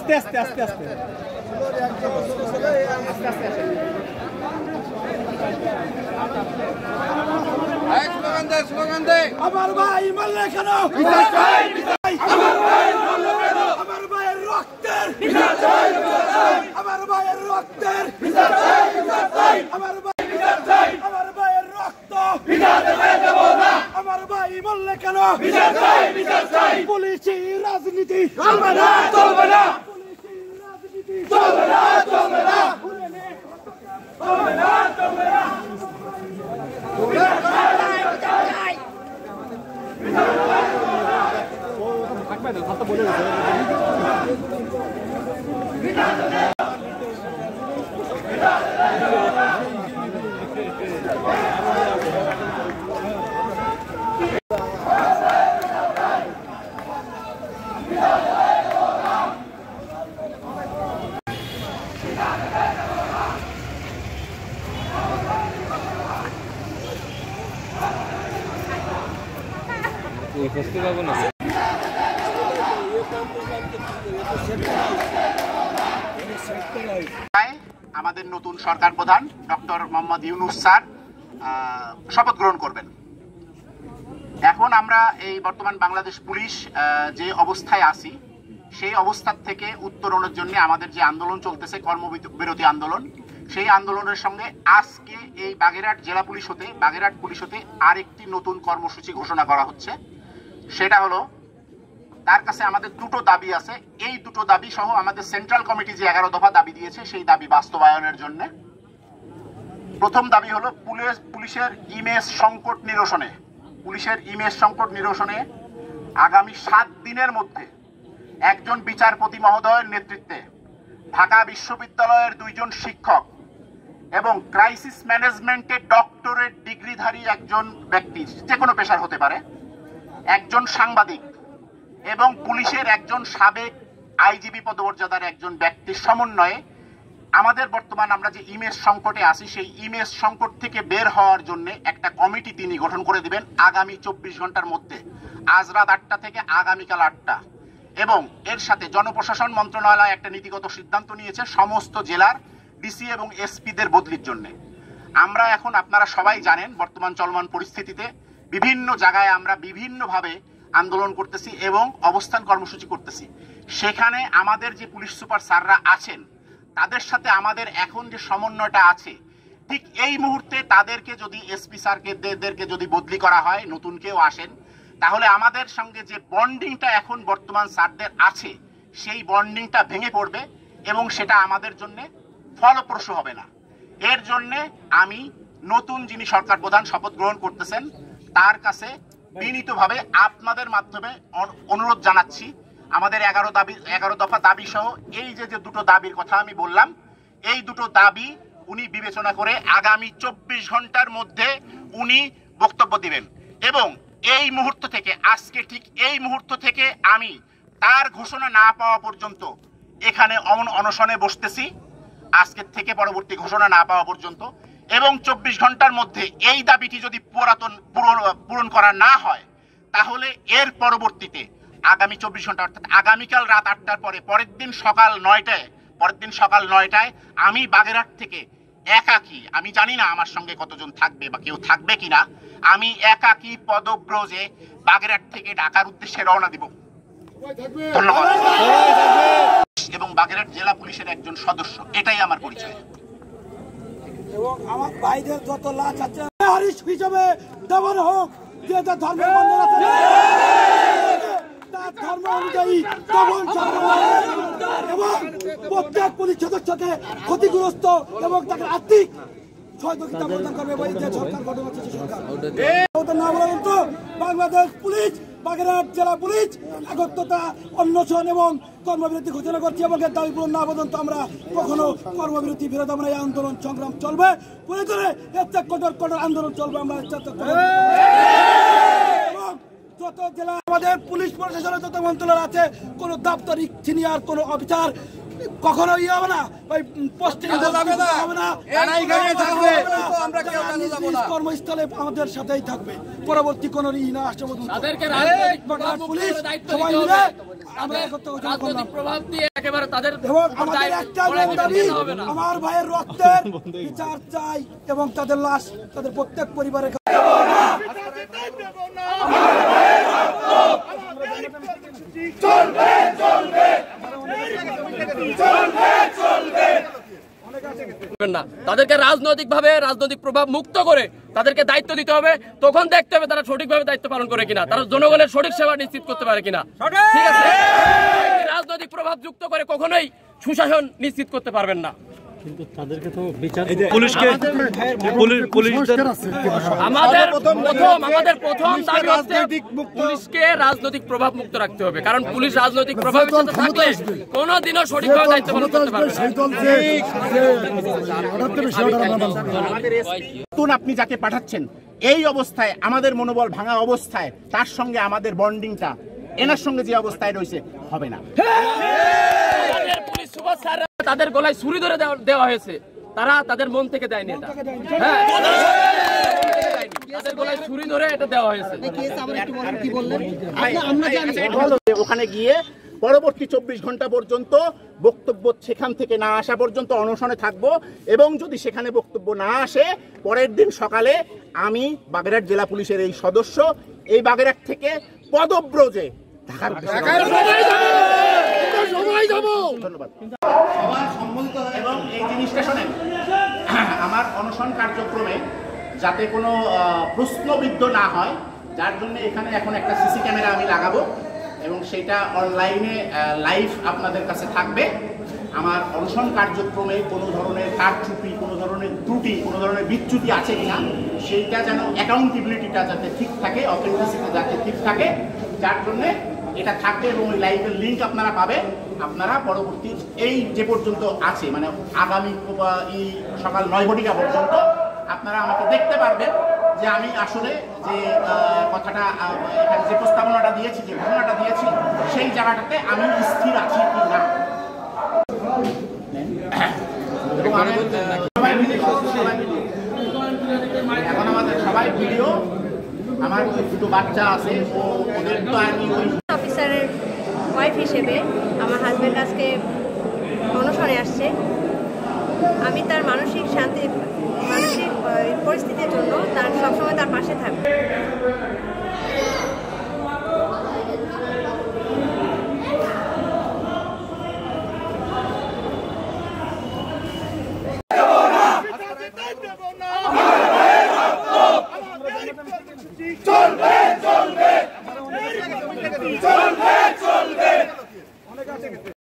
আস্তে আস্তে আস্তে আস্তে স্লোগান দে আমার ভাই মারলে কেন আমার ভাইয়ের রক্তের আমার ভাইয়ের রক্তের আমার ভাইয়ের রক্ত আমার ভাই মারলে কেন পুলিশি রাজনীতি চলবে না চলবে না পুলিশি রাজনীতি চলবে না চলবে না চলবে না চলবে না আমাদের নতুন সরকার প্রধান ডক্টর মোহাম্মদ ইউনূস স্যার শপথ গ্রহণ করবেন। এখন আমরা এই বর্তমান বাংলাদেশ পুলিশ যে অবস্থায় আছি সেই অবস্থার থেকে উত্তরণের জন্য আমাদের যে আন্দোলন চলতেছে কর্মবিরতি আন্দোলন, সেই আন্দোলনের সঙ্গে আজকে এই বাগেরহাট জেলা পুলিশ হতে বাগেরহাট পুলিশ হতে আরেকটি নতুন কর্মসূচি ঘোষণা করা হচ্ছে। সেটা হলো তার কাছে আমাদের দুটো দাবি আছে। এই দুটো দাবি সহ আমাদের সেন্ট্রাল কমিটি যে 11 দফা দাবি দিয়েছে সেই দাবি বাস্তবায়নের জন্য প্রথম দাবি হলো পুলিশের ইমেজ সংকট নিরসনে আগামী 7 দিনের মধ্যে একজন বিচারপতি মহোদয়ের নেতৃত্বে ঢাকা বিশ্ববিদ্যালয়ের 2 জন শিক্ষক এবং ক্রাইসিস ম্যানেজমেন্টে ডক্টরেট ডিগ্রিধারী একজন ব্যক্তি, যে কোনো পেশার হতে পারে, একজন সাংবাদিক এবং পুলিশের একজন সাবেক আইজিবি পদমর্যাদার একজন ব্যক্তির সমন্বয়ে আমাদের বর্তমান আমরা যে ইমেজ সংকটে আছি সেই ইমেজ সংকট থেকে বের হওয়ার জন্য একটা কমিটি তিনি গঠন করে দিবেন আগামী 24 ঘন্টার মধ্যে, আজ রাত 8টা থেকে আগামীকাল 8টা। এবং এর সাথে জনপ্রশাসন মন্ত্রণালয় একটা নীতিগত সিদ্ধান্ত নিয়েছে সমস্ত জেলার ডিসি এবং এসপিদের বদলির জন্য। আমরা এখন আপনারা সবাই জানেন বর্তমান চলমান পরিস্থিতিতে বিভিন্ন জায়গায় আমরা বিভিন্নভাবে আন্দোলন করতেছি এবং অবস্থান কর্মসূচি করতেছি। সেখানে আমাদের যে পুলিশ সুপার স্যাররা আছেন তাদের সাথে আমাদের এখন যে সমন্বয়টা আছে, ঠিক এই মুহূর্তে তাদেরকে যদি এসপি স্যারকে যদি বদলি করা হয়, নতুন কেউ আসেন, তাহলে আমাদের সঙ্গে যে বন্ডিংটা এখন বর্তমান স্যারদের আছে সেই বন্ডিংটা ভেঙে পড়বে এবং সেটা আমাদের জন্য ফলপ্রসূ হবে না। এর জন্যে আমি নতুন যিনি সরকার প্রধান শপথ গ্রহণ করতেছেন তার কাছে বিনীতভাবে আপনাদের মাধ্যমে অনুরোধ জানাচ্ছি, আমাদের 11 দফা দাবি সহ এই যে দুটো দাবির কথা আমি বললাম, এই দুটো দাবি উনি বিবেচনা করে আগামী 24 ঘন্টার মধ্যে উনি বক্তব্য দিবেন। এবং এই মুহূর্ত থেকে, আজকে ঠিক এই মুহূর্ত থেকে আমি তার ঘোষণা না পাওয়া পর্যন্ত এখানে অনশনে বসতেছি, আজকের থেকে পরবর্তী ঘোষণা না পাওয়া পর্যন্ত। এবং 24 ঘন্টার মধ্যে এই দাবিটি যদি পূরণ করা না হয় তাহলে এর পরবর্তীতে আগামী 24 ঘন্টা অর্থাৎ আগামীকাল রাত 8টার পরে পরের দিন সকাল 9টায় আমি বাগেরহাট থেকে একাকী, আমি জানি না আমার সঙ্গে কতজন থাকবে বা কেউ থাকবে কিনা, আমি একাকী পদব্রজে বাগেরহাট থেকে ঢাকার উদ্দেশ্যে রওনা দিব। ধন্যবাদ। এবং বাগেরহাট জেলা পুলিশের একজন সদস্য, এটাই আমার পরিচয়। এবং আমার ভাইদের যত লাশ আছে হিসাবে দেওয়ানো হোক, যে ধর্মের বন্ধন আছে তার ধর্ম অনুযায়ী এবং প্রত্যেক পুলিশ সদস্যকে ক্ষতিগ্রস্ত এবং তাকে আর্থিক সহযোগিতা প্রদান করবে বলে যে সরকার গঠন হচ্ছে সরকার না বলা বলতো বাংলাদেশ পুলিশ বাগেরহাট জেলা পুলিশ একত্রতা অন্বেষণ এবং কর্মবিরতি ঘোষণা করছে এবং এর দাবি পূরণ না পর্যন্ত আমরা কখনো কর্মবিরতি বিরোধ আমরা এই আন্দোলন সংগ্রাম চলবে, প্রয়োজনে এর চেয়ে কঠোর আন্দোলন চলবে। আমরা যত জেলা আমাদের পুলিশ প্রশাসনের যত মন্ত্রণালয় আছে, কোনো দাপ্তরিক সিনিয়র কোনো অফিসার কখনো ইয়ে হবে না, ওই পোস্টিং হবে না, কর্মস্থলে আমাদের সাথেই থাকবে, পরবর্তী কোন ই না আসছে পুলিশ সবাই মিলে আমরা প্রভাব দিয়ে একেবারে তাদের এবং আমাদের একটা দাবি, আমার ভাইয়ের রক্তের বিচার চাই এবং তাদের লাশ তাদের প্রত্যেক পরিবারের না, তাদেরকে রাজনৈতিক প্রভাব মুক্ত করে তাদেরকে দায়িত্ব দিতে হবে। তখন দেখতে হবে তারা সঠিকভাবে দায়িত্ব পালন করে কিনা, তারা জনগণের সঠিক সেবা নিশ্চিত করতে পারে কিনা। ঠিক আছে, রাজনৈতিক প্রভাব যুক্ত করে কখনোই সুশাসন নিশ্চিত করতে পারবেন না। আমাদের প্রথম দাবি হচ্ছে পুলিশকে রাজনৈতিক প্রভাব মুক্ত রাখতে হবে, কারণ পুলিশ রাজনৈতিক প্রভাবের সাথে থাকলে কোনোদিনও সঠিকভাবে দায়িত্ব পালন করতে পারবে না। আপনি যাকে পাঠাচ্ছেন এই অবস্থায়, আমাদের মনোবল ভাঙা অবস্থায়, তার সঙ্গে আমাদের বন্ডিংটা এনার সঙ্গে যে অবস্থায় রয়েছে হবে না। পুলিশ সুপার স্যার তাদের গলায় ছুরি ধরে দেওয়া হয়েছে, তারা তাদের মন থেকে দেয়নি এটা। হ্যাঁ, তাদের গলায় ছুরি ধরে এটা দেওয়া হয়েছে। ওখানে গিয়ে পরবর্তী 24 ঘন্টা পর্যন্ত বক্তব্য সেখান থেকে না আসা পর্যন্ত অনশনে থাকবো, এবং যদি সেখানে বক্তব্য না আসে পরের দিন সকালে আমি বাগেরহাট জেলা পুলিশের এই সদস্য এই বাগেরহাট থেকে পদব্রজে ঢাকার ধন্যবাদ। সবার সম্মিলিত এবং এই জিনিসটা শোনেন, আমার অনশন কার্যক্রমে যাতে কোনো প্রশ্নবিদ্ধ না হয়, যার জন্য এখানে এখন একটা সিসি ক্যামেরা আমি লাগাবো এবং সেটা অনলাইনে লাইভ আপনাদের কাছে থাকবে। আমার অনশন কার্যক্রমে কোনো ধরনের কারচুপি, কোনো ধরনের ত্রুটি, কোনো ধরনের বিচ্যুতি আছে কিনা সেইটা যেন অ্যাকাউন্টেবিলিটিটা যাতে ঠিক থাকে, অথেন্টিসিটি যাতে ঠিক থাকে, যার জন্যে এটা থাকবে এবং ওই লাইভের লিঙ্ক আপনারা পাবেন। আপনারা পরবর্তী এই যে পর্যন্ত আছে, মানে আগামী এই সকাল 9 ঘটিকা পর্যন্ত আপনারা আমাকে দেখতে পারবেন যে আমি আসলে যে কথাটা এখানে যে প্রস্তাবনাটা দিয়েছি, যে ঘটনাটা দিয়েছি, সেই জায়গাটাতে আমি স্থির আছি কি না। এখন আমাদের সবাই ভিডিও, আমার দুটো বাচ্চা আছে, ওদের তো আমি ওই অফিসারের ওয়াইফ হিসেবে আমার হাজব্যান্ড আজকে অনশনে আসছে। আমি তার মানসিক পরিস্থিতির জন্য তার সবসময় তার পাশে থাকবো। চলবে।